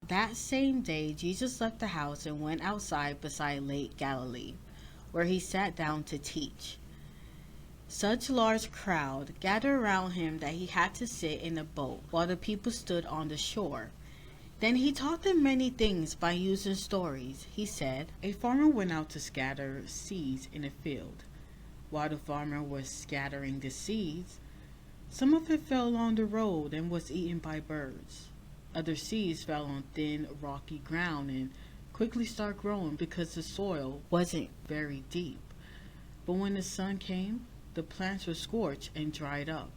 That same day, Jesus left the house and went outside beside Lake Galilee, where he sat down to teach. Such large crowd gathered around him that he had to sit in a boat while the people stood on the shore. Then he taught them many things by using stories. He said, A farmer went out to scatter seeds in a field. While the farmer was scattering the seeds, some of it fell along the road and was eaten by birds. Other seeds fell on thin, rocky ground and quickly started growing because the soil wasn't very deep. But when the sun came, the plants were scorched and dried up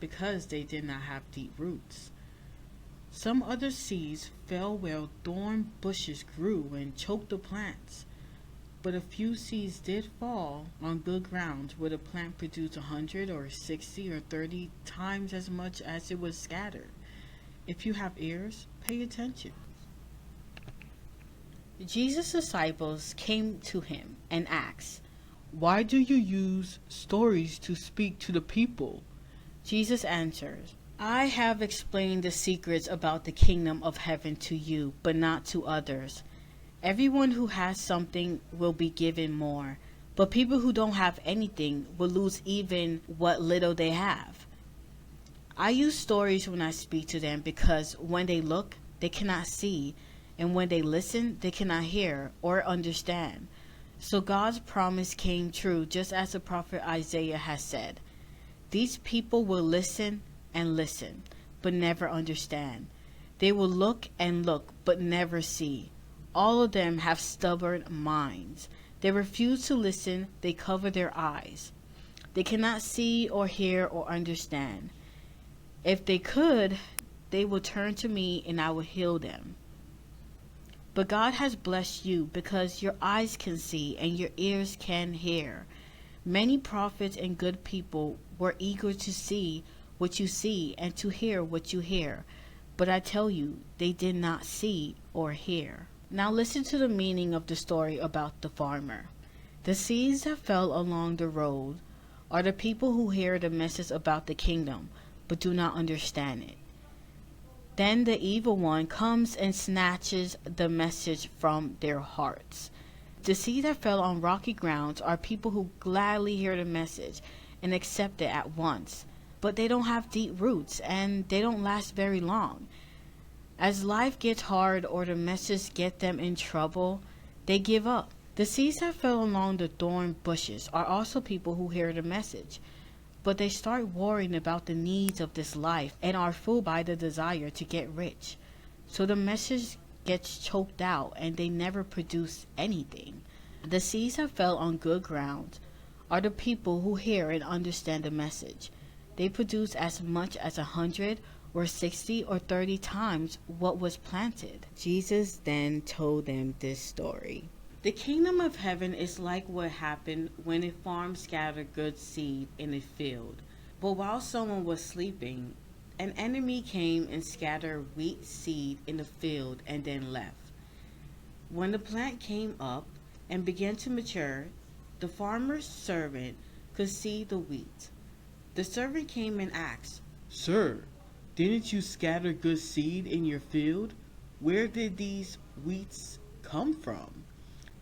because they did not have deep roots. Some other seeds fell where thorn bushes grew and choked the plants. But a few seeds did fall on good ground where the plant produced 100 or 60 or 30 times as much as it was scattered. If you have ears, pay attention. Jesus' disciples came to him and asked, Why do you use stories to speak to the people? Jesus answered, I have explained the secrets about the kingdom of heaven to you, but not to others. Everyone who has something will be given more, but people who don't have anything will lose even what little they have. I use stories when I speak to them because when they look, they cannot see, and when they listen, they cannot hear or understand. So God's promise came true, just as the prophet Isaiah has said. These people will listen and listen, but never understand. They will look and look, but never see. All of them have stubborn minds. They refuse to listen, they cover their eyes. They cannot see or hear or understand. If they could, they will turn to me and I will heal them. But God has blessed you because your eyes can see and your ears can hear. Many prophets and good people were eager to see what you see and to hear what you hear. But I tell you, they did not see or hear. Now listen to the meaning of the story about the farmer. The seeds that fell along the road are the people who hear the message about the kingdom, but do not understand it. Then the evil one comes and snatches the message from their hearts. The seed that fell on rocky grounds are people who gladly hear the message and accept it at once, but they don't have deep roots and they don't last very long. As life gets hard or the message gets them in trouble, they give up. The seeds that fell along the thorn bushes are also people who hear the message, but they start worrying about the needs of this life and are fooled by the desire to get rich. So the message gets choked out and they never produce anything. The seeds that fell on good ground are the people who hear and understand the message. They produce as much as 100 or 60 or 30 times what was planted. Jesus then told them this story. The kingdom of heaven is like what happened when a farm scattered good seed in a field. But while someone was sleeping, an enemy came and scattered wheat seed in the field and then left. When the plant came up and began to mature, the farmer's servant could see the wheat. The servant came and asked, Sir, didn't you scatter good seed in your field? Where did these wheats come from?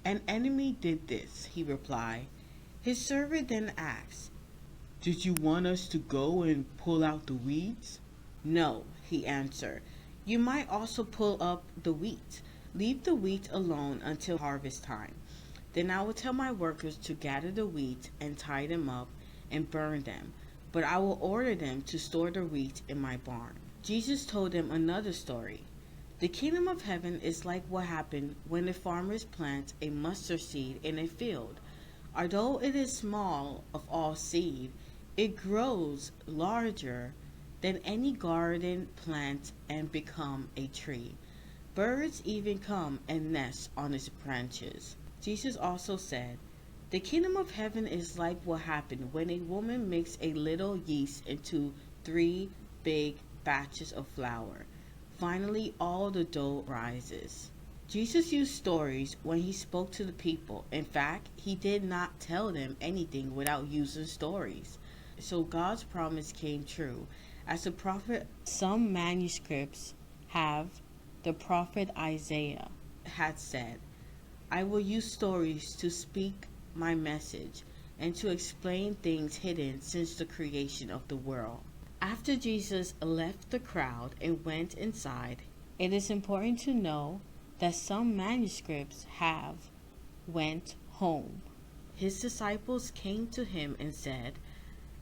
An enemy did this, he replied. His servant then asked, Did you want us to go and pull out the weeds? No, he answered. You might also pull up the wheat. Leave the wheat alone until harvest time. Then I will tell my workers to gather the wheat and tie them up and burn them, but I will order them to store the wheat in my barn. Jesus told them another story. The kingdom of heaven is like what happened when the farmers plant a mustard seed in a field. Although it is small of all seed, it grows larger than any garden plant and become a tree. Birds even come and nest on its branches. Jesus also said, the kingdom of heaven is like what happened when a woman mixed a little yeast into 3 big batches of flour. Finally, all the dough rises. Jesus used stories when he spoke to the people. In fact, he did not tell them anything without using stories. So God's promise came true. As a prophet, some manuscripts have The prophet Isaiah had said, I will use stories to speak my message and to explain things hidden since the creation of the world. After Jesus left the crowd and went inside, it is important to know that some manuscripts have went home. His disciples came to him and said,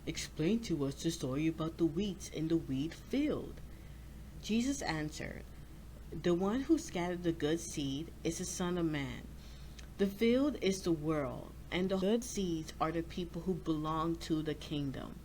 Explain to us the story about the weeds in the wheat field. Jesus answered, The one who scattered the good seed is the Son of Man. The field is the world, and the good seeds are the people who belong to the kingdom.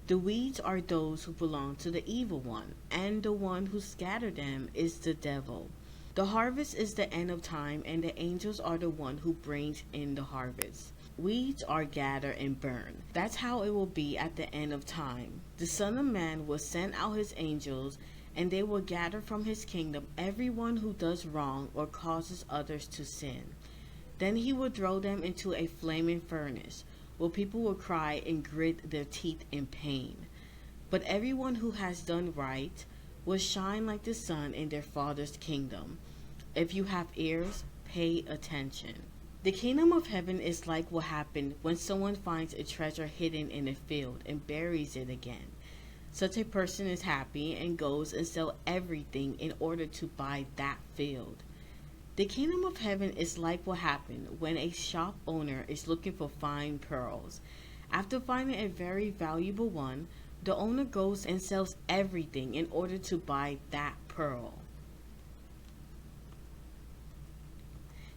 The weeds are those who belong to the evil one, and the one who scattered them is the devil. The harvest is the end of time, and the angels are the one who brings in the harvest. Weeds are gathered and burned. That's how it will be at the end of time. The Son of Man will send out his angels, and they will gather from his kingdom everyone who does wrong or causes others to sin. Then he will throw them into a flaming furnace, where people will cry and grit their teeth in pain. But everyone who has done right will shine like the sun in their Father's kingdom. If you have ears, pay attention. The kingdom of heaven is like what happened when someone finds a treasure hidden in a field and buries it again. Such a person is happy and goes and sells everything in order to buy that field. The kingdom of heaven is like what happened when a shop owner is looking for fine pearls. After finding a very valuable one, the owner goes and sells everything in order to buy that pearl.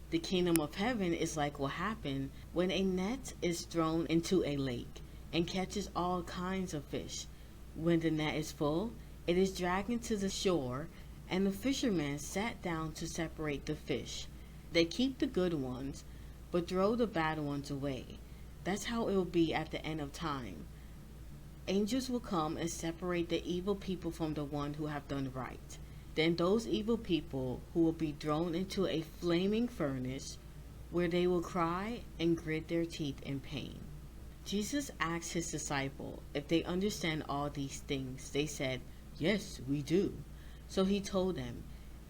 The kingdom of heaven is like what happened when a net is thrown into a lake and catches all kinds of fish. When the net is full, it is dragged into the shore, and the fishermen sat down to separate the fish. They keep the good ones, but throw the bad ones away. That's how it will be at the end of time. Angels will come and separate the evil people from the one who have done right. Then those evil people who will be thrown into a flaming furnace, where they will cry and grit their teeth in pain. Jesus asked his disciples if they understand all these things. They said, Yes, we do. So he told them,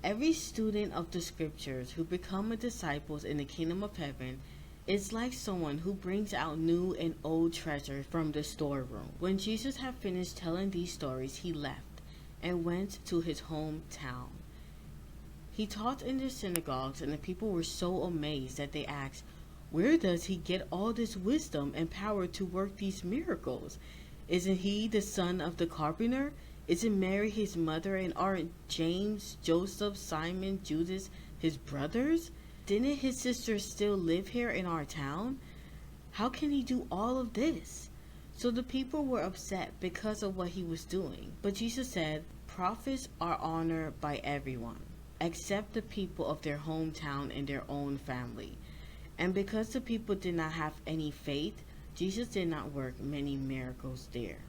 Every student of the scriptures who become a disciple in the kingdom of heaven is like someone who brings out new and old treasure from the storeroom. When Jesus had finished telling these stories, he left and went to his hometown. He taught in the synagogues, and the people were so amazed that they asked, Where does he get all this wisdom and power to work these miracles? Isn't he the son of the carpenter? Isn't Mary his mother, and aren't James, Joseph, Simon, Judas his brothers? Didn't his sisters still live here in our town? How can he do all of this? So the people were upset because of what he was doing. But Jesus said, Prophets are honored by everyone, except the people of their hometown and their own family. And because the people did not have any faith, Jesus did not work many miracles there.